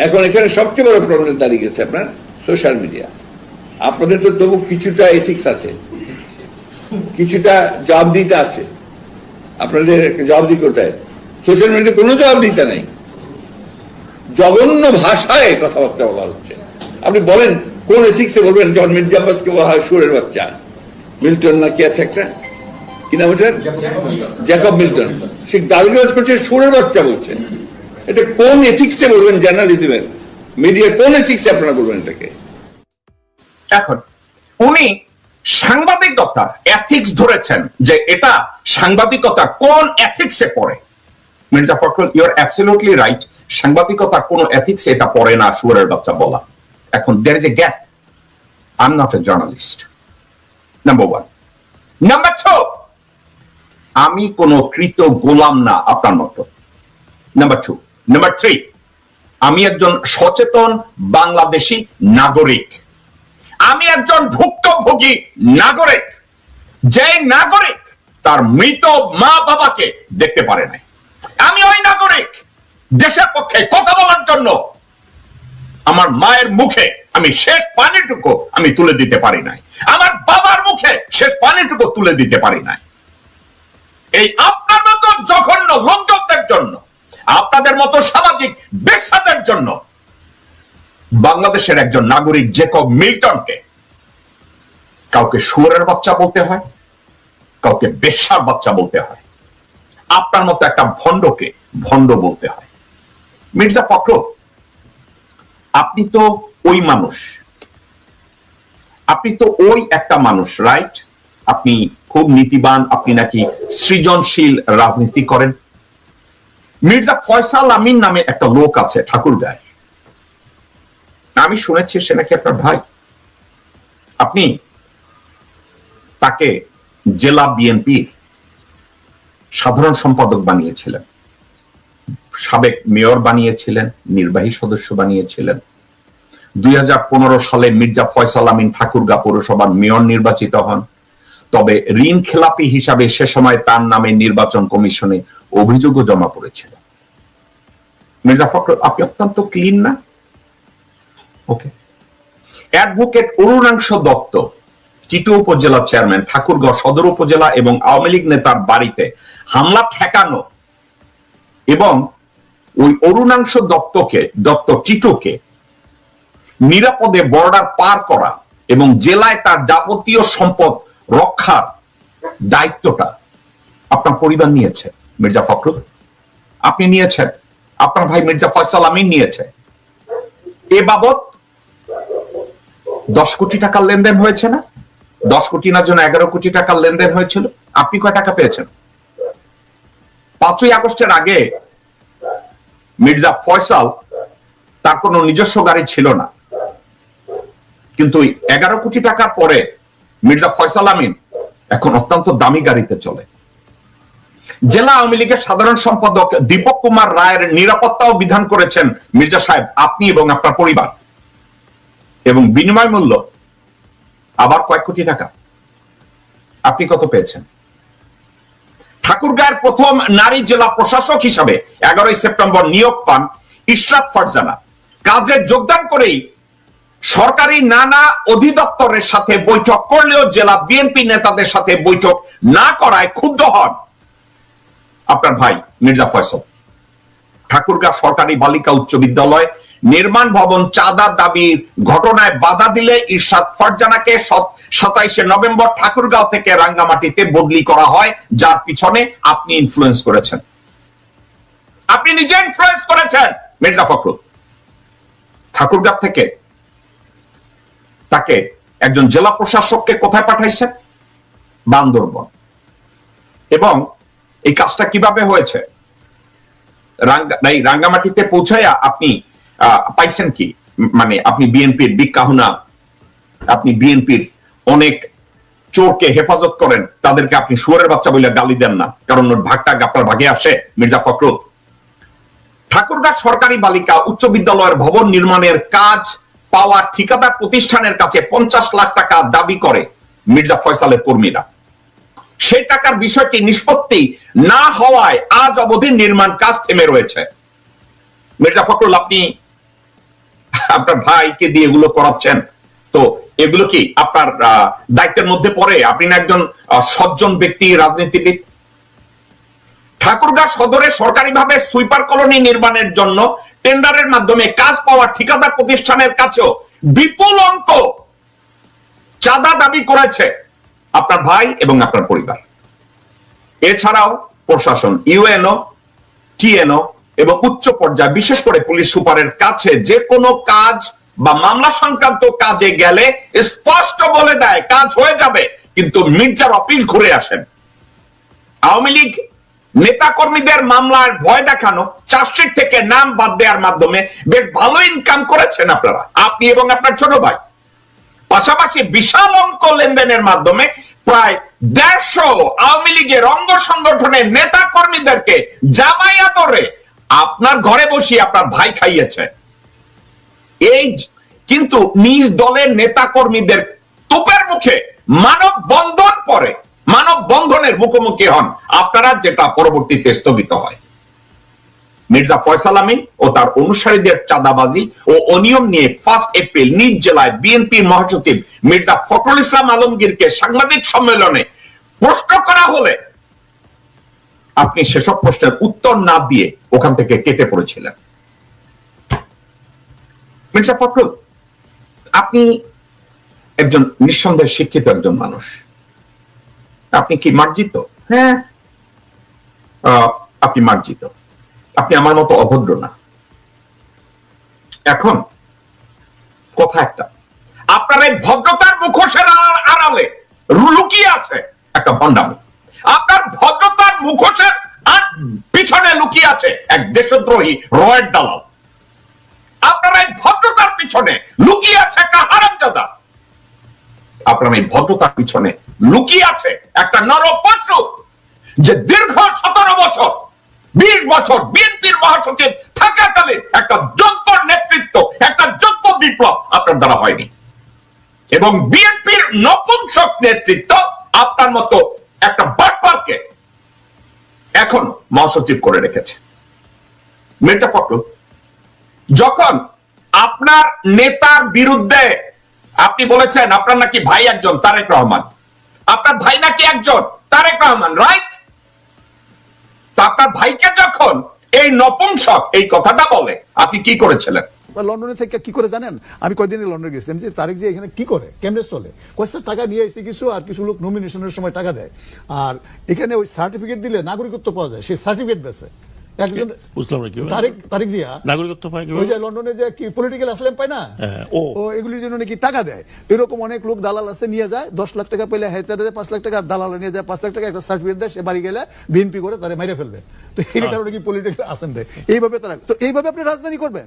এখন এখানে সবচেয়ে বড় প্রবলেম দাঁড়িয়ে গেছে আপনার সোশ্যাল মিডিয়া। আপনাদের তো তবু কিছুটা এথিক্স আছে, কিছুটা জবাবদিহিতা আছে, আপনাদের জবাবদিহি করতে হয়। সোশ্যাল মিডিয়াতে কোনো জবাবদিহিতা নাই, জঘন্য ভাষায় কথাবার্তা বলা হচ্ছে। আপনি বলেন কোন এথিক্সে বলবেন যখন মির্জা আব্বাসকে বলা হয় সুরের বাচ্চা, মিল্টন না কি আছে একটা, কি নাম ওটার, জ্যাকব মিল্টন, সে গালিগালাজ করছে, সুরের বাচ্চা বলছে। এটা কোন এথিক্সে বলবেন? জার্নালিজমের মিডিয়ার কোন এথিক্সে আপনারা বলবেন এটাকে? এখন উনি সাংবাদিকতার এথিক্স ধরেছেন যে এটা সাংবাদিকতা কোন এথিক্সে পড়ে। Mirza Fakhrul, you are absolutely right, সাংবাদিকতা কোন এথিক্সে এটা পড়ে না সুরের বাচ্চা বলা। এখন there is a gap. I am not a journalist, number one. Number two, আমি কোন কৃত গোলাম না আপনার মতো, নাম্বার টু। নাম্বার থ্রি, আমি একজন সচেতন বাংলাদেশী নাগরিক, আমি একজন ভুক্তভোগী নাগরিক, যে নাগরিক তার মৃত মা বাবাকে দেখতে পারে নাই। আমি ওই নাগরিক, দেশের পক্ষে কথা বলার জন্য আমার মায়ের মুখে আমি শেষ পানিটুকু আমি তুলে দিতে পারি নাই, আমার বাবার মুখে শেষ পানিটুকু তুলে দিতে পারি নাই। এই আপনার মতো জঘন্য লোকজনদের জন্য, আপনাদের মতো সামাজিক বেশ্যাদের জন্য বাংলাদেশের একজন নাগরিক জ্যাকব মিল্টনকে কাউকে শুয়োরের বাচ্চা বলতে হয়, কাউকে বেশ্যার বাচ্চা বলতে হয়, আপনার মতো একটা ভণ্ডকে ভণ্ড বলতে হয়। মির্জা ফখরুল, আপনি তো ওই মানুষ, আপনি তো ওই একটা মানুষ, রাইট? আপনি খুব নীতিবান, আপনি নাকি সৃজনশীল রাজনীতি করেন। মির্জা ফয়সাল আমিন নামে একটা লোক আছে ঠাকুরগাঁয়, আমি শুনেছি সে নাকি আপনার ভাই। আপনি তাকে জেলা বিএনপির সাধারণ সম্পাদক বানিয়েছিলেন, সাবেক মেয়র বানিয়েছিলেন, নির্বাহী সদস্য বানিয়েছিলেন। 2015 সালে মির্জা ফয়সাল আমিন ঠাকুরগাঁ পৌরসভার মেয়র নির্বাচিত হন। তবে ঋণ খেলাপি হিসাবে সে সময় তার নামে নির্বাচন কমিশনে অভিযোগও জমা পড়েছিল। মির্জা ফখরুল, আপনি অত্যন্ত ক্লিন না? ওকে। অ্যাডভোকেট অরুণাংশ দত্ত, টিটু উপজেলা চেয়ারম্যান, ঠাকুরগাঁও সদর উপজেলা এবং আওয়ামী লীগ নেতার বাড়িতে হামলা ঠেকানো এবং ওই অরুণাংশ দত্ত টিটুকে নিরাপদে বর্ডার পার করা এবং জেলায় তার যাবতীয় সম্পদ রক্ষার দায়িত্বটা আপনার পরিবার নিয়েছে। মির্জা ফখরুল, আপনি নিয়েছেন, আপনার ভাই মির্জা ফয়সাল আমিন নিয়েছে। এ বাবদ 10 কোটি টাকার লেনদেন হয়েছে না? 10 কোটি না জন্য 11 কোটি টাকার লেনদেন হয়েছিল। আপনি কয় টাকা পেয়েছেন? 5ই আগস্টের আগে মির্জা ফয়সাল তার কোনো নিজস্ব গাড়ি ছিল না, কিন্তু 11 কোটি টাকার পরে মির্জা ফয়সাল আমিন এখন অত্যন্ত দামি গাড়িতে চলে। জেলা আওয়ামী লীগের সাধারণ সম্পাদক দীপক কুমার রায়ের নিরাপত্তাও বিধান করেছেন মির্জা সাহেব আপনি এবং আপনার পরিবার, এবং বিনিময় মূল্য আবার কয়েক কোটি টাকা। আপনি কত পেয়েছেন? ঠাকুরগাঁয়ের প্রথম নারী জেলা প্রশাসক হিসাবে 11ই সেপ্টেম্বর নিয়োগ পান ইশরাত ফারজানা। কাজে যোগদান করেই সরকারি নানা অধিদপ্তরের সাথে বৈঠক করলেও জেলা বিএনপি নেতাদের সাথে বৈঠক না করায় ক্ষুব্ধ হন আপনার ভাই মির্জা ফয়সাল। ঠাকুরগাঁও সরকারি বালিকা উচ্চ বিদ্যালয় নির্মাণ ভবন চাঁদা দাবির ঘটনায় বাধা দিলে ইরশাদ ফারজানাকে 27শে নভেম্বর ঠাকুরগাঁও থেকে রাঙ্গামাটিতে বদলি করা হয়, যার পিছনে আপনি ইনফ্লুয়েন্স করেছেন। আপনি নিজে ইনফ্লুয়েন্স করেছেন মির্জা ফখরুল। ঠাকুরগাঁও থেকে তাকে একজন জেলা প্রশাসককে কোথায় পাঠাইছেন? বান্দরবন। এবং এই কাজটা কিভাবে হয়েছে? রাঙ্গামাটিতে পৌঁছায়া আপনি পাইছেন কি? মানে আপনি বিএনপির বিকাহুনা, আপনি বিএনপির অনেক চোরকে হেফাজত করেন, তাদেরকে আপনি শুয়োরের বাচ্চা বলে গালি দেন না, কারণ ওর ভাগটা আপনার ভাগে আসে। মির্জা ফখরুল, ঠাকুরগাঁও সরকারি বালিকা উচ্চ বিদ্যালয়ের ভবন নির্মাণের কাজ পাওয়া ঠিকাদার প্রতিষ্ঠানের কাছে 50 লাখ টাকা দাবি করে মির্জা ফয়সালের কর্মীরা। সেই টাকার বিষয়টি নিষ্পত্তি না হওয়ায় আজ অবধি নির্মাণ কাজ থেমে রয়েছে। মির্জা ফখরুল, আপনি আপনার ভাইকে দিয়ে এগুলো করাচ্ছেন, তো এগুলো কি আপনার দায়িত্বের মধ্যে পড়ে? আপনি না একজন সজ্জন ব্যক্তি, রাজনীতিবিদ। ঠাকুরগাঁও সদরে সরকারিভাবে সুইপার কলোনি নির্মাণের জন্য টেন্ডারের মাধ্যমে কাজ পাওয়া ঠিকাদার প্রতিষ্ঠানের কাছেও বিপুল অঙ্ক চাঁদা দাবি করেছে আপনার ভাই এবং আপনার পরিবার। এছাড়াও প্রশাসন, ইউএনও, টিএনও এবং উচ্চ পর্যায়ে বিশেষ করে পুলিশ সুপারের কাছে যে কোনো কাজ বা মামলা সংক্রান্ত কাজে গেলে স্পষ্ট বলে দেয় কাজ হয়ে যাবে, কিন্তু মির্জার অফিস ঘুরে আসেন। আওয়ামী লীগ নেতা কর্মীদের মামলার ভয় দেখানো, চার্জশিট থেকে নাম বাদ দেওয়ার মাধ্যমে বেশ ভালো ইনকাম করেছেন আপনারা, আপনি এবং আপনার ছোট ভাই। পাশাপাশি বিশাল অঙ্ক লেনদেনের মাধ্যমে প্রায় 150 আওয়ামী লীগের অঙ্গ সংগঠনের নেতা কর্মীদেরকে জামাই আদরে আপনার ঘরে বসিয়ে আপনার ভাই খাইয়েছে। এই কিন্তু নিজ দলের নেতা কর্মীদের তোপের মুখে মানববন্ধন পরে, মানববন্ধনের মুখোমুখি হন আপনারা, যেটা পরবর্তীতে স্থগিত হয়। মির্জা ফয়সাল আমিন ও তার অনুসারীদের চাঁদাবাজি ও অনিয়ম নিয়ে 1 এপ্রিল নিজ জেলায় বিএনপি মহাসচিব মির্জা ফখরুল ইসলাম আলমগীরকে সাংবাদিক সম্মেলনে প্রশ্ন করা হলে আপনি সেসব প্রশ্নের উত্তর না দিয়ে ওখান থেকে কেটে পড়েছিলেন। মির্জা ফখরুল, আপনি একজন নিঃসন্দেহে শিক্ষিত একজন মানুষ, আপনি কি মার্জিত? হ্যাঁ, আপনি মার্জিত, আপনি আমার মতো অভদ্র না। এখন কথা একটা, আপনার এই ভদ্রতার মুখোশের আড়ালে লুকিয়ে আছে একটা ভণ্ডামি। আপনার ভদ্রতার মুখোশের পিছনে লুকিয়ে আছে এক দেশদ্রোহী রয়ের দালাল। আপনার এই ভদ্রতার পিছনে লুকিয়ে আছে একটা হারামজাদা। আপনার এই ভদ্রতার পিছনে লুকিয়ে আছে একটা নরপশু, যে দীর্ঘ 17 বছর 20 বছর বিএনপির মহাসচিব থাকাকালীন একটা যোগ্য নেতৃত্ব, একটা যোগ্য বিপ্লব আপনার দ্বারা হয়নি, এবং বিএনপির নপুংসক নেতৃত্ব আপনার মতো একটা বাটপারকে এখন মহাসচিব করে রেখেছে। মির্জা ফখরুল, যখন আপনার নেতার বিরুদ্ধে আপনি বলেছেন আপনার নাকি ভাই একজন তারেক রহমান, আপনার ভাই নাকি একজন তারেক রহমান, রাইট? আপনার ভাইকে যখন এই নপুংসক এই কথাটা বলে, আপনি কি করেছিলেন? লন্ডনে থেকে কি করে জানেন? আমি কয়দিনে লন্ডনে গেছি, যে তারেক যে এখানে কি করে, কেমনে চলে, কয়েকটা টাকা নিয়ে এসে কিছু, আর কিছু লোক নমিনেশনের সময় টাকা দেয়, আর এখানে ওই সার্টিফিকেট দিলে নাগরিকত্ব পাওয়া যায়, সেই সার্টিফিকেট বেছে একজন। বুঝলাম না কি তারেক জিয়া নাগরিকত্ব পায়, ওই যে লন্ডনে যে কি পলিটিক্যাল অ্যাসলাম পায় না, ও এগুলির জন্য নাকি টাকা দেয়। এরকম অনেক লোক দালাল আছে, নিয়ে যায় 10 লাখ টাকা পেলে হেতারে দেয় 5 লাখ টাকা, দালাল নিয়ে যায় 5 লাখ টাকা, একটা সার্টিফিকেট দেয়, সে বাড়ি গেলে বিএনপি করে তারা মেরে ফেলবে। তো এই কারণে কি পলিটিক্যাল আসেন দেয় এইভাবে তারা। তো এইভাবে আপনি রাজধানী করবেন?